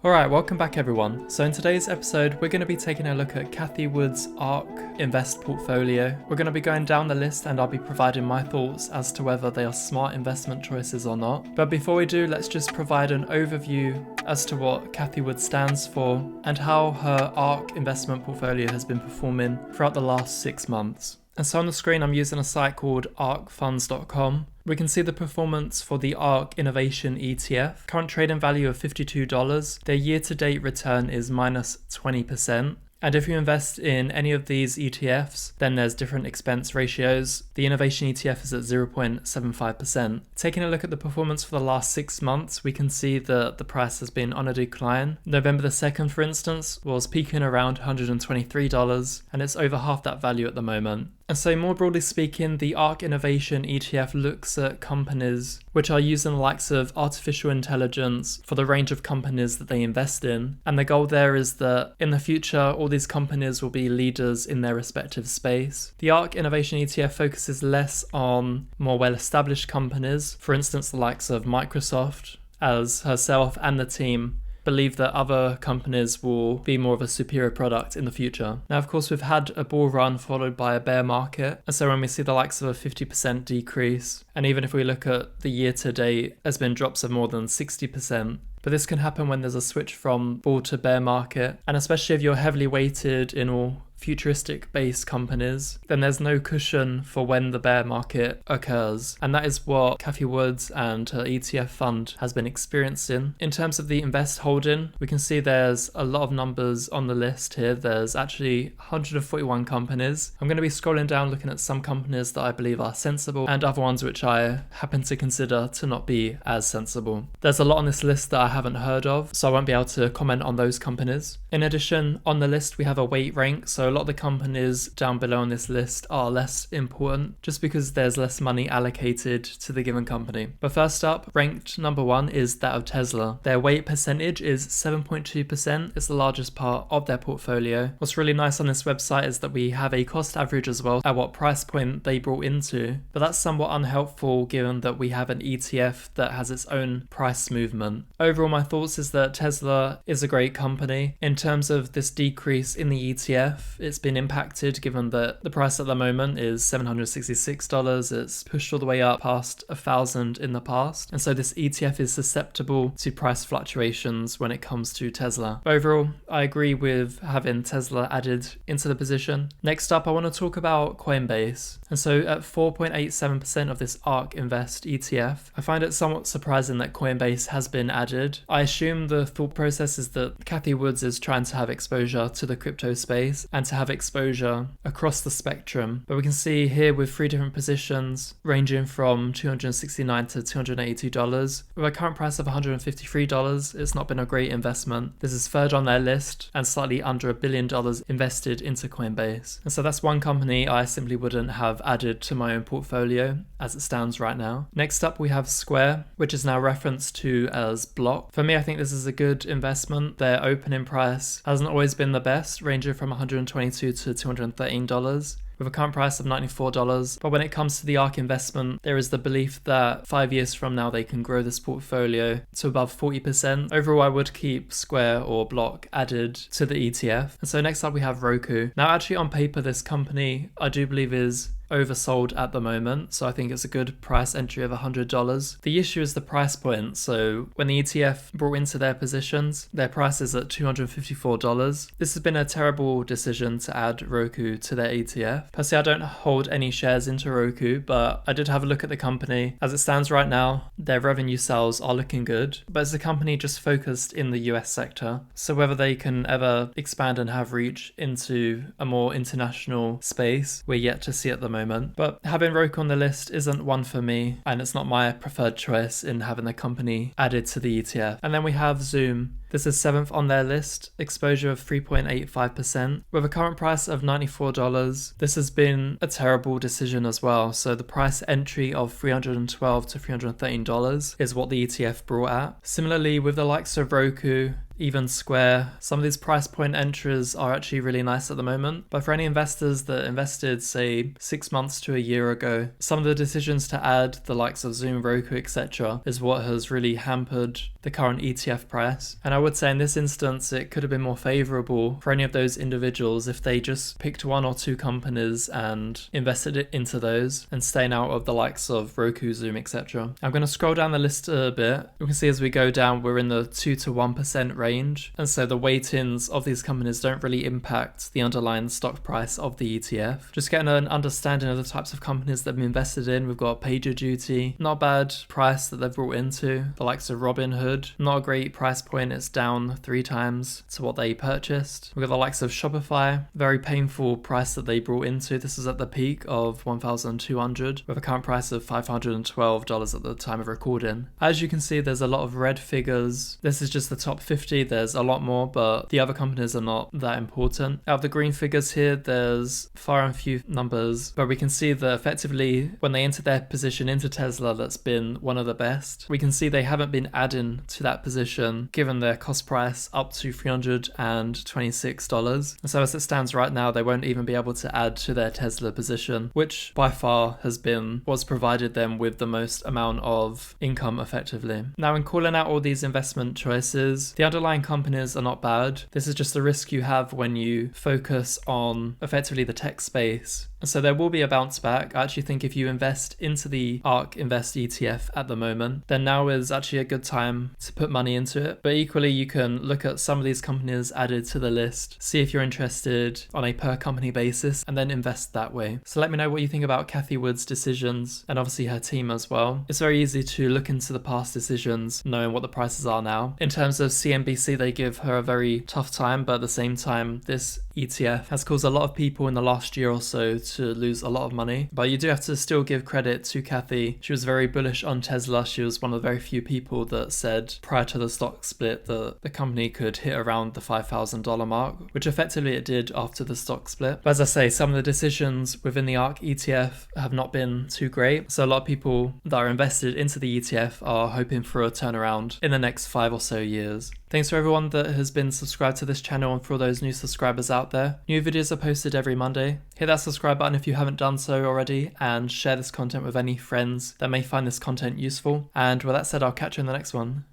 Alright, welcome back everyone. So in today's episode, we're going to be taking a look at Cathie Wood's ARK Invest portfolio. We're going to be going down the list and I'll be providing my thoughts as to whether they are smart investment choices or not. But before we do, let's just provide an overview as to what Cathie Wood stands for and how her ARK investment portfolio has been performing throughout the last 6 months. And so on the screen, I'm using a site called arkfunds.com. We can see the performance for the ARK Innovation ETF. Current trading value of $52. Their year-to-date return is minus 20%. And if you invest in any of these ETFs, then there's different expense ratios. The Innovation ETF is at 0.75%. Taking a look at the performance for the last 6 months, we can see that the price has been on a decline. November the 2nd, for instance, was peaking around $123, and it's over half that value at the moment. And so more broadly speaking, the ARK Innovation ETF looks at companies which are using the likes of artificial intelligence for the range of companies that they invest in. And the goal there is that in the future, all these companies will be leaders in their respective space. The ARK Innovation ETF focuses less on more well-established companies, for instance, the likes of Microsoft, as herself and the team believe that other companies will be more of a superior product in the future. Now, of course, we've had a bull run followed by a bear market. And so when we see the likes of a 50% decrease, and even if we look at the year to date, there's been drops of more than 60%. But this can happen when there's a switch from bull to bear market. And especially if you're heavily weighted in all futuristic based companies, then there's no cushion for when the bear market occurs. And that is what Cathie Wood and her ETF fund has been experiencing. In terms of the invest holding, we can see there's a lot of numbers on the list here. There's actually 141 companies. I'm going to be scrolling down looking at some companies that I believe are sensible and other ones which I happen to consider to not be as sensible. There's a lot on this list that I haven't heard of, so I won't be able to comment on those companies. In addition, on the list we have a weight rank, so a lot of the companies down below on this list are less important just because there's less money allocated to the given company. But first up, ranked number 1 is that of Tesla. Their weight percentage is 7.2%. It's the largest part of their portfolio. What's really nice on this website is that we have a cost average as well at what price point they brought into, but that's somewhat unhelpful given that we have an ETF that has its own price movement. Overall, my thoughts is that Tesla is a great company. In terms of this decrease in the ETF, it's been impacted given that the price at the moment is $766. It's pushed all the way up past 1,000 in the past. And so this ETF is susceptible to price fluctuations when it comes to Tesla. Overall, I agree with having Tesla added into the position. Next up, I want to talk about Coinbase. And so at 4.87% of this ARK Invest ETF, I find it somewhat surprising that Coinbase has been added. I assume the thought process is that Cathie Wood is trying to have exposure to the crypto space and to have exposure across the spectrum. But we can see here with 3 different positions ranging from $269 to $282. With a current price of $153, it's not been a great investment. This is third on their list and slightly under $1 billion invested into Coinbase. And so that's one company I simply wouldn't have added to my own portfolio as it stands right now. Next up, we have Square, which is now referenced to as Block. For me, I think this is a good investment. Their opening price hasn't always been the best, ranging from $122 to $213. With a current price of $94. But when it comes to the ARK investment, there is the belief that 5 years from now they can grow this portfolio to above 40%. Overall, I would keep Square or Block added to the ETF. And so next up we have Roku. Now actually on paper, this company I do believe is oversold at the moment, so I think it's a good price entry of $100. The issue is the price point. So when the ETF brought into their positions, their price is at $254. This has been a terrible decision to add Roku to their ETF. Personally, I don't hold any shares into Roku, but I did have a look at the company. As it stands right now, their revenue sales are looking good, but it's a company just focused in the US sector. So whether they can ever expand and have reach into a more international space, we're yet to see at the moment. But having Roku on the list isn't one for me, and it's not my preferred choice in having the company added to the ETF. And then we have Zoom. This is 7th on their list, exposure of 3.85%. With a current price of $94, this has been a terrible decision as well. So the price entry of $312 to $313 is what the ETF brought at. Similarly, with the likes of Roku, even Square, some of these price point entries are actually really nice at the moment. But for any investors that invested, say, 6 months to a year ago, some of the decisions to add the likes of Zoom, Roku, etc. is what has really hampered the current ETF price. And I would say in this instance, it could have been more favorable for any of those individuals if they just picked 1 or 2 companies and invested it into those and staying out of the likes of Roku, Zoom, etc. I'm going to scroll down the list a bit. You can see as we go down, we're in the 2 to 1% range. And so the weightings of these companies don't really impact the underlying stock price of the ETF. Just getting an understanding of the types of companies that they've invested in. We've got PagerDuty, not a bad price that they've brought into. The likes of Robinhood, not a great price point. It's down 3 times to what they purchased. We've got the likes of Shopify, very painful price that they brought into. This is at the peak of $1,200 with a current price of $512 at the time of recording. As you can see, there's a lot of red figures. This is just the top 50. There's a lot more, but the other companies are not that important. Out of the green figures here, there's far and few numbers, but we can see that effectively when they enter their position into Tesla, that's been one of the best. We can see they haven't been adding to that position given their cost price up to $326. And so as it stands right now, they won't even be able to add to their Tesla position, which by far has been what's provided them with the most amount of income effectively. Now, in calling out all these investment choices, the underlying companies are not bad. This is just the risk you have when you focus on effectively the tech space. So there will be a bounce back. I actually think if you invest into the ARK Invest ETF at the moment, then now is actually a good time to put money into it. But equally, you can look at some of these companies added to the list, see if you're interested on a per company basis, and then invest that way. So let me know what you think about Cathie Wood's decisions and obviously her team as well. It's very easy to look into the past decisions, knowing what the prices are now. In terms of CNBC, they give her a very tough time, but at the same time, this ETF has caused a lot of people in the last year or so to lose a lot of money. But you do have to still give credit to Cathie. She was very bullish on Tesla. She was one of the very few people that said prior to the stock split that the company could hit around the $5,000 mark, which effectively it did after the stock split. But as I say, some of the decisions within the ARK ETF have not been too great. So a lot of people that are invested into the ETF are hoping for a turnaround in the next 5 or so years. Thanks for everyone that has been subscribed to this channel and for all those new subscribers out there. New videos are posted every Monday. Hit that subscribe button if you haven't done so already, and share this content with any friends that may find this content useful. And with that said, I'll catch you in the next one.